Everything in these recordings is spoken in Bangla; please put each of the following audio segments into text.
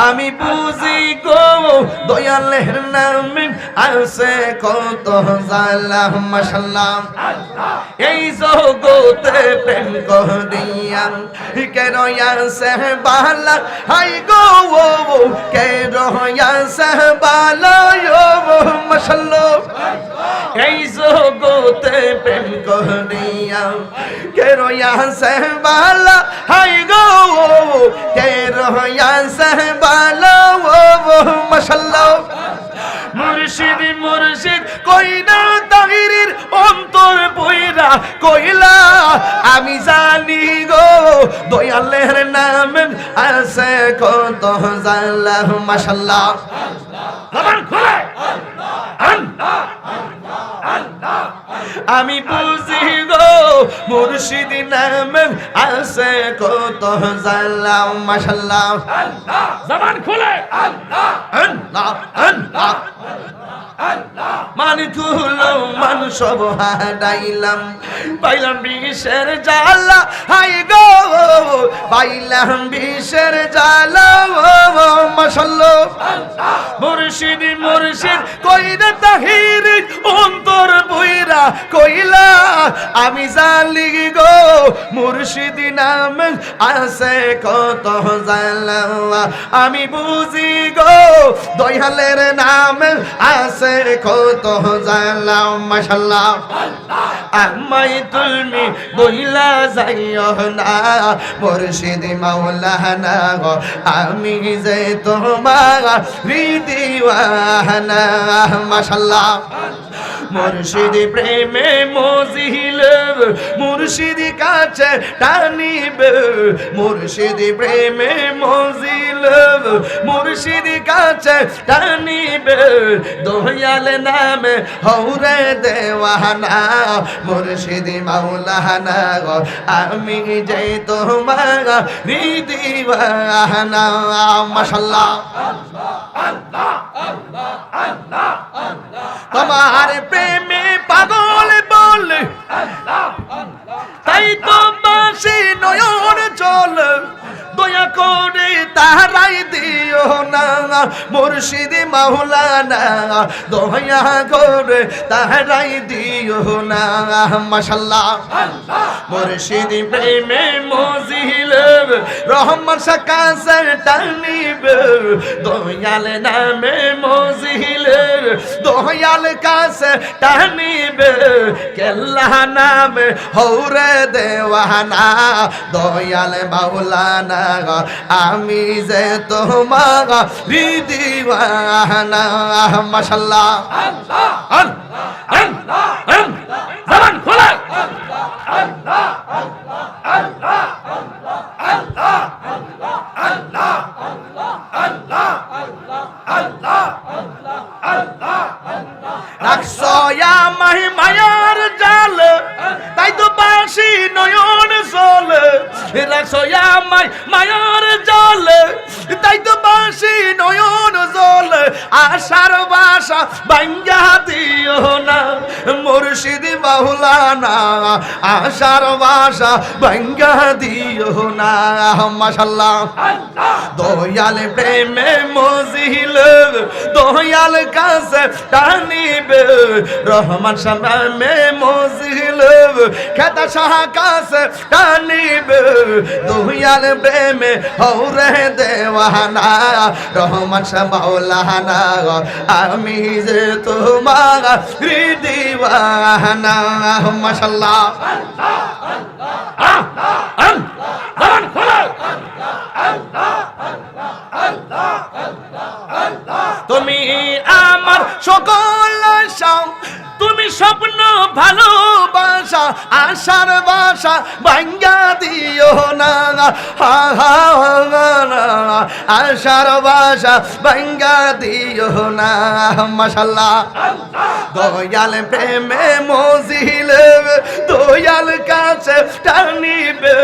আমি বুঝি গো দয়ালের নামে আছে কত জালা মাশাআল্লাহ এই জগতে প্রেম করিয়া কেন আছে বালা হাই গো কেন আছে বালা মাশাআল্লাহ এই জগতে প্রেম করিয়া কেন আছে বালা হাই গো কেন আছে বালা মাশাআল্লাহ মুর্শিদ মুর্শিদ কইনা তাহিরির অন্তর বইরা কইলা আমি জানি গো দয়ালের নামে আছে কত জালা মাশাআল্লাহ জবান খুলে আল্লাহ আল্লাহ আমি বুঝি গো মুর্শিদ নামে আছে কত জালা মাশাআল্লাহ জবান খুলে আল্লাহ আল্লাহ আল্লাহ মানি তুলো মান সব হারাইলাম পাইলাম বিষের জালা হাই গো পাইলাম বিষের জালা মাশাআল্লাহ মুর্শিদ মুর্শিদ কইরা তাহির অন্তর বইরা কইলা আমি জানি গো মুর্শিদ নামে আছে কত জালা আমি বুঝি গো দয়ালের নামে আছে কত জালা মাশাআল্লাহ আমায় তুমি বইলা যাইও না মুর্শিদ মাওলানা গো আমি যে তোমার দিওয়ানা মাশাআল্লাহ মুর্শিদ প্রেমে মজিল মুর্শিদ কাছে টানিবে মুর্শিদ প্রেমে মজিল মুর্শিদ কাছে টানিবে দয়াল নামে হৌরে দেওয়ানা মুর্শিদ মাওলানা গো আমি যে তোমার দিওয়ানা মাশাআল্লাহ আল্লাহ আল্লাহ আল্লাহ তোমার প্রেমে পাগল বলে তাই তো বাসি নয়ন চল দয়া করে তাহারাই দিও না মুর্শিদ মাওলানা দয়া করে তাহারাই দিও না মাশাআল্লাহ মুর্শিদ প্রেমে মজিল রহমান সাকাসে টানিবে দয়াল নামে মজিল দয়াল কাছে টানিবে কেল্লা নামে হৌরে দেওয়ানা দয়াল মাওলানা আমি যে তোমার দিওয়ানা মাশাআল্লাহ আল্লাহ আল্লাহ আল্লাহ জবান খোলা আল্লাহ আল্লাহ আল্লাহ আল্লাহ আল্লাহ আল্লাহ আল্লাহ আল্লাহ রাখছো আমায় মায়ার জাল তাই তো বাসি নয়ন চল রাখছো আমায় মায়ার জাল তাই তো বাসি নয়ন জল আশার বাসা ভাঙ্গা দিও না মুর্শিদ মাওলানা আশার বাসা ভাঙ্গা দিও না মাশাআল্লাহ দয়াল প্রেমে মজিল দয়াল কাছে টানিবে রহমান সামনে মজিল খেতা শাহ কাছে টানিবে দয়াল প্রেমে হৌরে দেওয়ানা রহমান শাহ মাওলানা আমি যে তোমার দিওয়ানা মাশাআল্লাহ তুমি আমার সকল আশা তুমি স্বপ্ন ভালোবাসা আশার বাসা ভাঙ্গা দিও না আশার বাসা ভাঙ্গা দিও না মাশাআল্লাহ দয়াল প্রেমে মজিল দয়াল কাছে টানিবে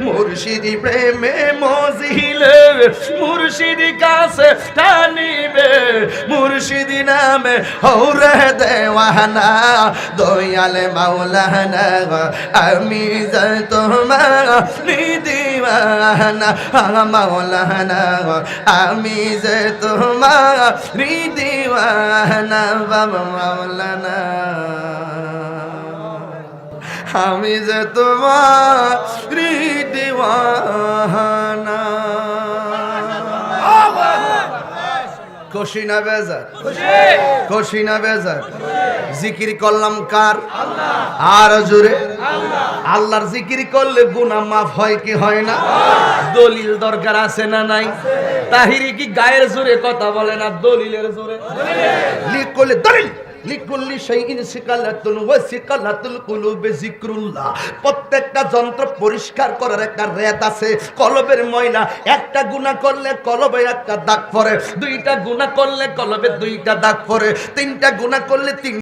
মুর্শিদ প্রেমে মজিল মুর্শিদ কাছে টানিবে মুর্শিদ নামে হৌরে দেওয়ানা দয়াল মাওলানা আমি যে তোমার দিওয়ানা মাওলানা আমি যে তোমার দিওয়ানা বাবা মাওলানা আমি যে তোমার দিওয়ানা খুশি না বেজার খুশি না বেজার জিকির করলাম কার আর জোরে আল্লাহর জিকির করলে গুনাহ মাফ হয় কি হয় না দলিল দরকার আছে না নাই তাহিরি কি গায়ের জোরে কথা বলে না দলিলের জোরে লিখ করলে দলিল লিকুল্লি শাইইন সিকালাতুন ওয়া সিকালাতুল কুলুবে যিকরুল্লাহ প্রত্যেকটা যন্ত্র পরিষ্কার করার একটা রেত আছে কলবের ময়লা একটা গুনাহ করলে কলবে একটা দাগ পড়ে দুইটা গুনাহ করলে কলবে দুইটা দাগ পড়ে তিনটা গুনাহ করলে তিন